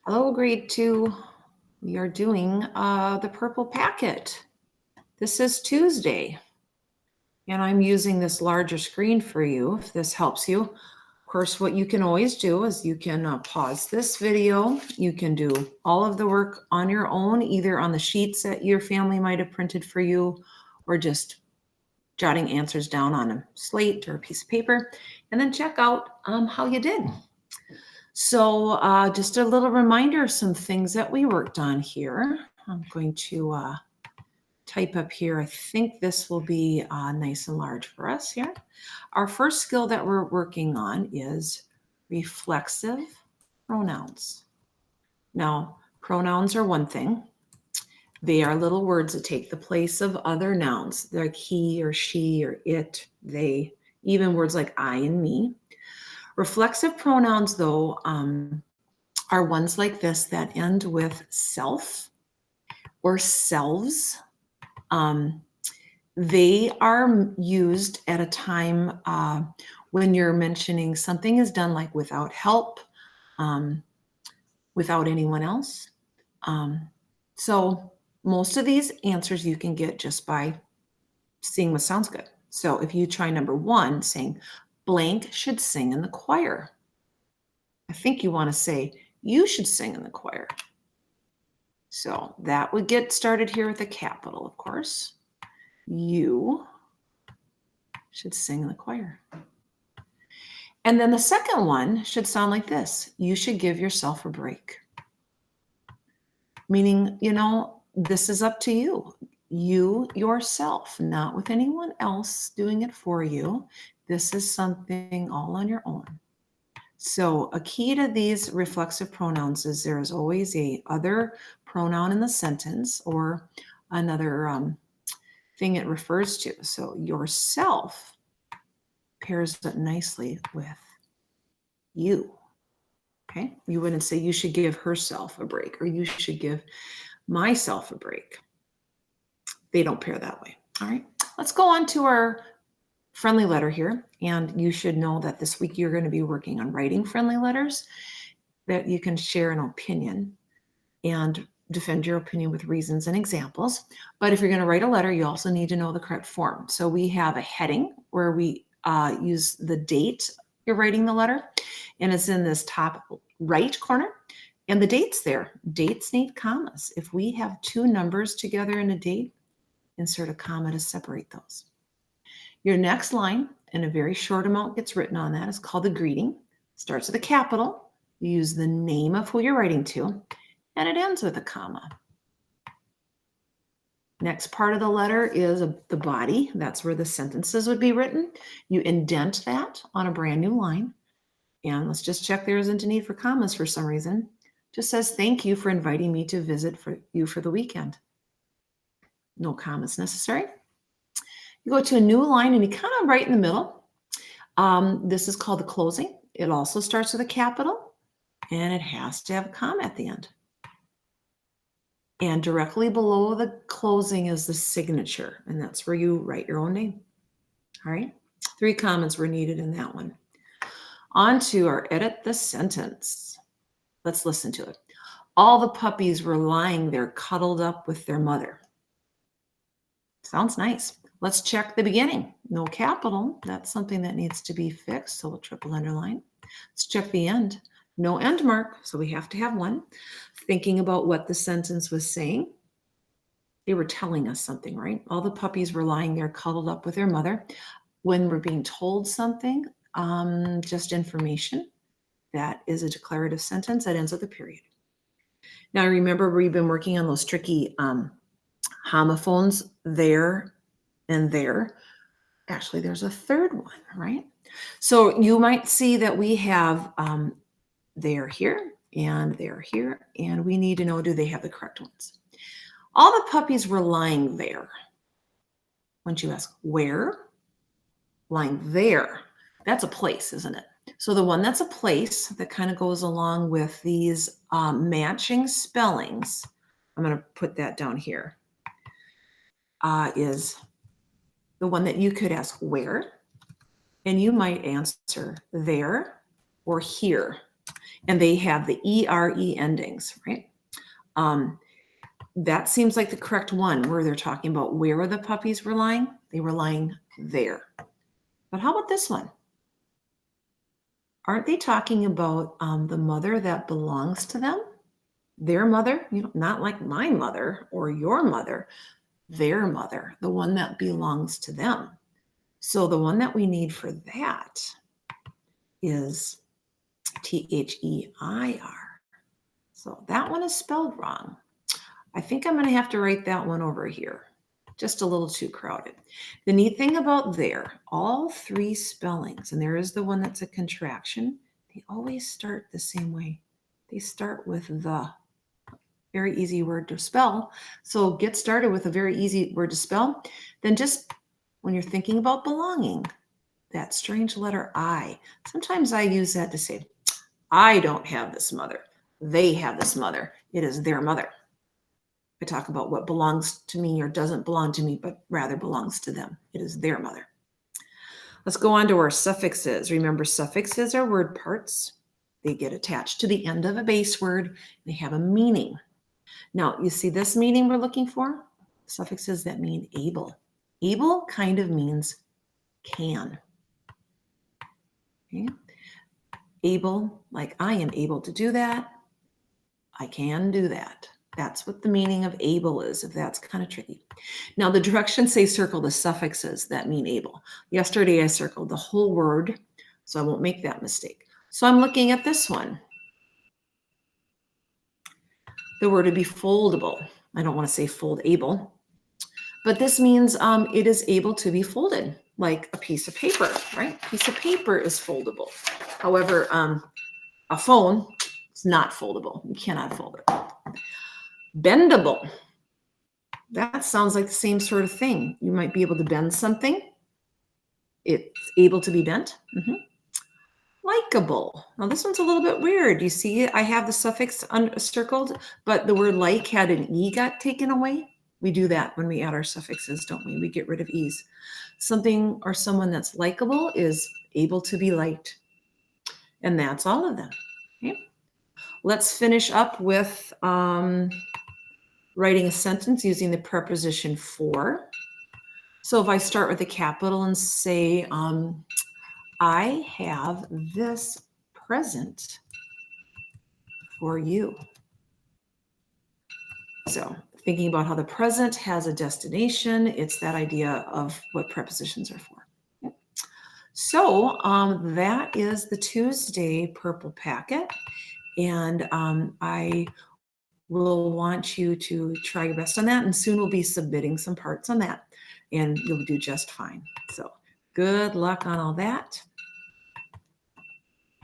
Hello, grade 2. We are doing the purple packet. This is Tuesday, and I'm using this larger screen for you if this helps you. Of course, what you can always do is you can pause this video. You can do all of the work on your own, either on the sheets that your family might have printed for you, or just jotting answers down on a slate or a piece of paper, and then check out how you did. So just a little reminder of some things that we worked on here. I'm going to type up here. I think this will be nice and large for us here. Our first skill that we're working on is reflexive pronouns. Now, pronouns are one thing. They are little words that take the place of other nouns, like he or she or it, they, even words like I and me. Reflexive pronouns, though, are ones like this that end with self or selves. They are used at a time when you're mentioning something is done like without help, without anyone else. So most of these answers you can get just by seeing what sounds good. So if you try number 1, saying blank should sing in the choir, I think you want to say you should sing in the choir. So that would get started here with a capital, of course. You should sing in the choir. And then the second one should sound like this. You should give yourself a break. Meaning, this is up to you. You yourself, not with anyone else doing it for you. This is something all on your own. So a key to these reflexive pronouns is there is always a other pronoun in the sentence or another thing it refers to. So yourself pairs up nicely with you. Okay, you wouldn't say you should give herself a break or you should give myself a break. They don't pair that way. All right, let's go on to our friendly letter here. And you should know that this week you're going to be working on writing friendly letters that you can share an opinion and defend your opinion with reasons and examples. But if you're going to write a letter, you also need to know the correct form. So we have a heading where we use the date you're writing the letter, and it's in this top right corner. And the date's there. Dates need commas. If we have 2 numbers together in a date, insert a comma to separate those. Your next line, and a very short amount gets written on that, is called the greeting. Starts with a capital. You use the name of who you're writing to, and it ends with a comma. Next part of the letter is the body. That's where the sentences would be written. You indent that on a brand new line. And let's just check there isn't a need for commas for some reason. Just says, thank you for inviting me to visit for the weekend. No commas necessary. You go to a new line and you kind of right in the middle. This is called the closing. It also starts with a capital and it has to have a comma at the end. And directly below the closing is the signature, and that's where you write your own name. All right, 3 commas were needed in that one. On to our edit the sentence. Let's listen to it. All the puppies were lying there cuddled up with their mother. Sounds nice. Let's check the beginning. No capital. That's something that needs to be fixed, so we'll triple underline. Let's check the end. No end mark, so we have to have one. Thinking about what the sentence was saying. They were telling us something, right? All the puppies were lying there cuddled up with their mother. When we're being told something, just information, that is a declarative sentence that ends with a period. Now, remember, we've been working on those tricky homophones there and there. Actually, there's a third one, right? So you might see that we have they're here and they're here, and we need to know, do they have the correct ones? All the puppies were lying there. Once you ask where, lying there, that's a place, isn't it? So the one that's a place that kind of goes along with these matching spellings, I'm going to put that down here, is the one that you could ask where, and you might answer there or here. and they have the ERE endings, right? That seems like the correct one where they're talking about where the puppies were lying. They were lying there. But how about this one? Aren't they talking about the mother that belongs to them? Their mother, not like my mother or your mother, their mother, the one that belongs to them. So the one that we need for that is THEIR. So that one is spelled wrong. I think I'm going to have to write that one over here. Just a little too crowded. The neat thing about there, all three spellings, and there is the one that's a contraction, they always start the same way. They start with the. Very easy word to spell. So get started with a very easy word to spell. Then just when you're thinking about belonging, that strange letter I. Sometimes I use that to say, I don't have this mother. They have this mother. It is their mother. I talk about what belongs to me or doesn't belong to me, but rather belongs to them. It is their mother. Let's go on to our suffixes. Remember, suffixes are word parts. They get attached to the end of a base word. They have a meaning. Now, you see this meaning we're looking for? Suffixes that mean able. Able kind of means can. Okay? Able, like I am able to do that. I can do that. That's what the meaning of able is, if that's kind of tricky. Now, the directions say circle the suffixes that mean able. Yesterday, I circled the whole word, so I won't make that mistake. So I'm looking at this one. The word would be foldable. I don't want to say foldable, but this means it is able to be folded like a piece of paper, right? A piece of paper is foldable. However, a phone is not foldable. You cannot fold it. Bendable. That sounds like the same sort of thing. You might be able to bend something. It's able to be bent. Likeable. Now this one's a little bit weird. You see, I have the suffix circled, but the word like had an E got taken away. We do that when we add our suffixes, don't we? We get rid of E's. Something or someone that's likable is able to be liked. And that's all of them. Okay? Let's finish up with writing a sentence using the preposition for. So if I start with a capital and say, I have this present for you. So thinking about how the present has a destination, it's that idea of what prepositions are for. Okay. So that is the Tuesday Purple Packet. And I will want you to try your best on that. And soon we'll be submitting some parts on that. And you'll do just fine. So good luck on all that.